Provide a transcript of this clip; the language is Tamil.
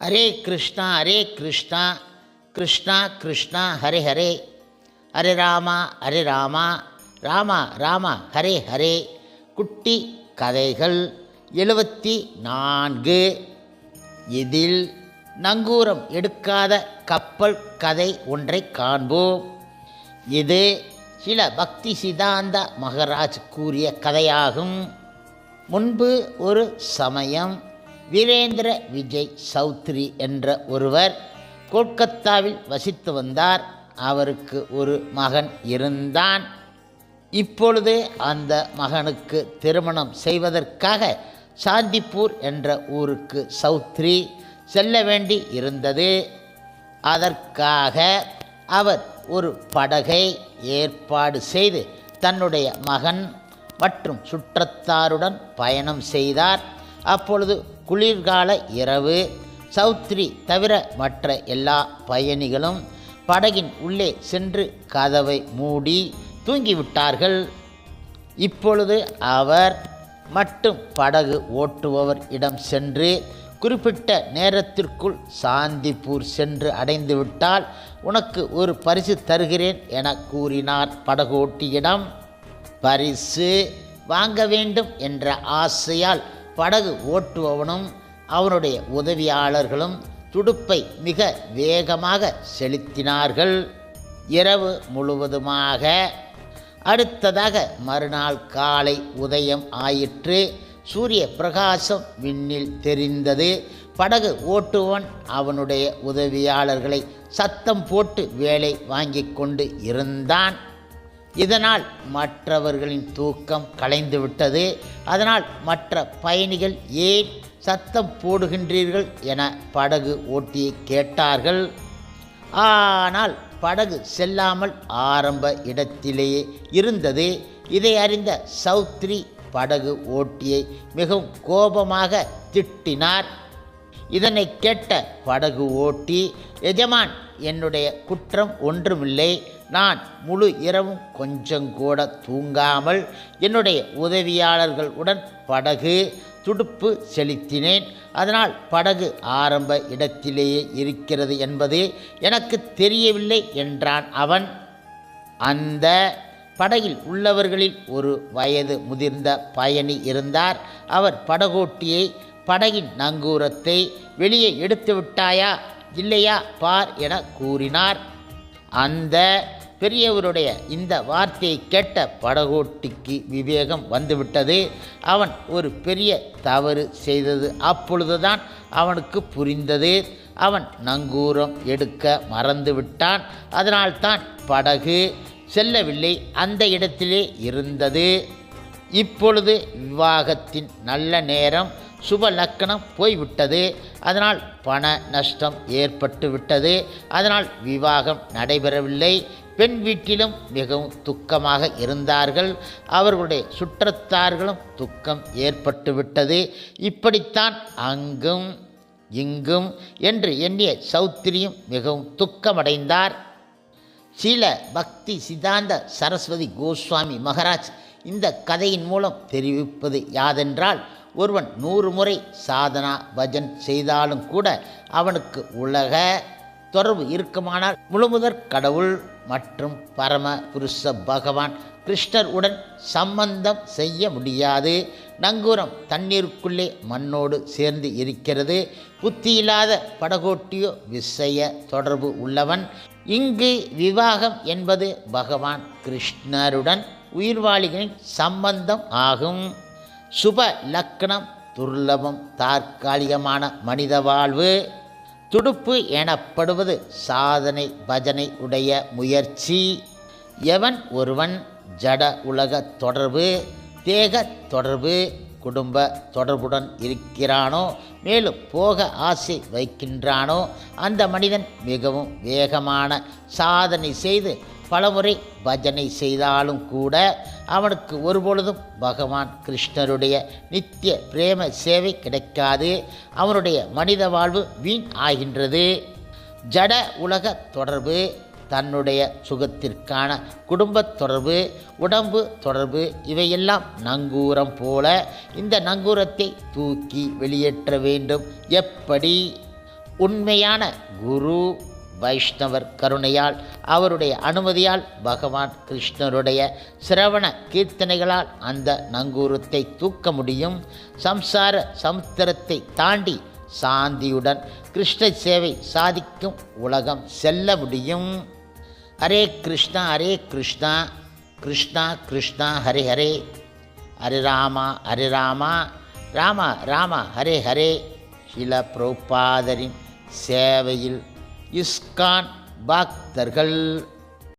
ஹரே கிருஷ்ணா ஹரே கிருஷ்ணா கிருஷ்ணா கிருஷ்ணா ஹரே ஹரே, ஹரே ராமா ஹரே ராமா ராமா ராமா ஹரே ஹரே. குட்டி கதைகள் 74. இதில் நங்கூரம் எடுக்காத கப்பல் கதை ஒன்றை காண்போம். இது சில பக்தி சித்தாந்த மகராஜ் கூறிய கதையாகும். முன்பு ஒரு சமயம் வீரேந்திர விஜய் சௌத்ரி என்ற ஒருவர் கொல்கத்தாவில் வசித்து வந்தார். அவருக்கு ஒரு மகன் இருந்தான். இப்பொழுது அந்த மகனுக்கு திருமணம் செய்வதற்காக சாந்திப்பூர் என்ற ஊருக்கு சௌத்ரி செல்ல வேண்டி இருந்தது. அதற்காக அவர் ஒரு படகை ஏற்பாடு செய்து தன்னுடைய மகன் மற்றும் சுற்றத்தாருடன் பயணம் செய்தார். அப்பொழுது குளிர்கால இரவு. சௌத்ரி தவிர மற்ற எல்லா பயணிகளும் படகின் உள்ளே சென்று கதவை மூடி தூங்கிவிட்டார்கள். இப்பொழுது அவர் மட்டும் படகு ஓட்டுபவர் இடம் சென்று குறிப்பிட்ட நேரத்திற்குள் சாந்திப்பூர் சென்று அடைந்துவிட்டால் உனக்கு ஒரு பரிசு தருகிறேன் என கூறினார் படகோட்டியிடம். பரிசு வாங்க வேண்டும் என்ற ஆசையால் படகு ஓட்டுபவனும் அவனுடைய உதவியாளர்களும் துடுப்பை மிக வேகமாக செலுத்தினார்கள். இரவு முழுவதுமாக. அடுத்ததாக மறுநாள் காலை உதயம் ஆயிற்று. சூரிய பிரகாசம் விண்ணில் தெரிந்தது. படகு ஓட்டுவன் அவனுடைய உதவியாளர்களை சத்தம் போட்டு வேலை வாங்கி கொண்டு இருந்தான். இதனால் மற்றவர்களின் தூக்கம் கலைந்துவிட்டது. அதனால் மற்ற பயணிகள் ஏன் சத்தம் போடுகின்றீர்கள் என படகு ஓட்டியை கேட்டார்கள். ஆனால் படகு செல்லாமல் ஆரம்ப இடத்திலேயே இருந்தது. இதை அறிந்த சௌத்ரி படகு ஓட்டியை மிகவும் கோபமாக திட்டினார். இதனை கேட்ட படகு ஓட்டி, எஜமான், என்னுடைய குற்றம் ஒன்றுமில்லை. நான் முழு இரவும் கொஞ்சம் கூட தூங்காமல் என்னுடைய உதவியாளர்கள் உடன் படகு துடுப்பு செலுத்தினேன். அதனால் படகு ஆரம்ப இடத்திலேயே இருக்கிறது என்பது எனக்கு தெரியவில்லை என்றான் அவன். அந்த படகில் உள்ளவர்களில் ஒரு வயது முதிர்ந்த பயணி இருந்தார். அவர் படகோட்டியை, படகின் நங்கூரத்தை வெளியே எடுத்து விட்டாயா இல்லையா பார் என கூறினார். அந்த பெரியவருடைய இந்த வார்த்தையை கேட்ட படகோட்டிக்கு விவேகம் வந்துவிட்டது. அவன் ஒரு பெரிய தவறு செய்தது அப்பொழுதுதான் அவனுக்கு புரிந்தது. அவன் நங்கூரம் எடுக்க மறந்துவிட்டான். அதனால்தான் படகு செல்லவில்லை, அந்த இடத்திலே இருந்தது. இப்பொழுது விவாகத்தின் நல்ல நேரம், சுப லக்கணம் போய்விட்டது. அதனால் பண நஷ்டம் ஏற்பட்டு விட்டது. அதனால் விவாகம் நடைபெறவில்லை. பெண் வீட்டிலும் மிகவும் துக்கமாக இருந்தார்கள். அவர்களுடைய சுற்றத்தார்களும் துக்கம் ஏற்பட்டு விட்டது. இப்படித்தான் அங்கும் இங்கும் என்று எண்ணிய சௌத்ரியும் மிகவும் துக்கமடைந்தார். சில பக்தி சித்தாந்த சரஸ்வதி கோஸ்வாமி மகராஜ் இந்த கதையின் மூலம் தெரிவிப்பது யாதென்றால், ஒருவன் 100 முறை சாதனா பஜன் செய்தாலும் கூட அவனுக்கு உலக தொடர்பு இருக்குமானால் முழுமுதற் கடவுள் மற்றும் பரம புருஷ பகவான் கிருஷ்ணர் உடன் சம்பந்தம் செய்ய முடியாது. நங்கூரம் தண்ணீருக்குள்ளே மண்ணோடு சேர்ந்து இருக்கிறது. புத்தியில்லாத படகோட்டியோ விஷய தொடர்பு உள்ளவன். இங்கு விவாகம் என்பது பகவான் கிருஷ்ணருடன் உயிர்வாளிகளின் சம்பந்தம் ஆகும். சுப லக்கணம் துர்லபம், தற்காலிகமான மனித வாழ்வு. துடுப்பு எனப்படுவது சாதனை பஜனை உடைய முயற்சி. எவன் ஒருவன் ஜட உலக தொடர்பு, தேக தொடர்பு, குடும்ப தொடர்புடன் இருக்கிறானோ, மேலும் போக ஆசை வைக்கின்றானோ, அந்த மனிதன் மிகவும் வேகமான சாதனை செய்து பலமுறை பஜனை செய்தாலும் கூட அவனுக்கு ஒருபொழுதும் பகவான் கிருஷ்ணருடைய நித்திய பிரேம சேவை கிடைக்காது. அவனுடைய மனித வாழ்வு வீண் ஆகின்றது. ஜட உலக தொடர்பு, தன்னுடைய சுகத்திற்கான குடும்பத் தொடர்பு, உடம்பு தொடர்பு, இவையெல்லாம் நங்கூரம் போல. இந்த நங்கூரத்தை தூக்கி வெளியேற்ற வேண்டும். எப்படி? உண்மையான குரு வைஷ்ணவர் கருணையால் அவருடைய அனுமதியால் பகவான் கிருஷ்ணருடைய சிரவண கீர்த்தனைகளால் அந்த நங்கூரத்தை தூக்க முடியும். சம்சார சமுத்திரத்தை தாண்டி சாந்தியுடன் கிருஷ்ண சேவை சாதிக்கும் உலகம் செல்ல முடியும். ஹரே கிருஷ்ணா ஹரே கிருஷ்ணா கிருஷ்ணா கிருஷ்ணா ஹரே ஹரே, ஹரே ராமா ராம ராம ஹரே ஹரே. ஸ்ரீல பிரபுபாதரின் சேவையில் இஸ்கான் பக்தர்கள்.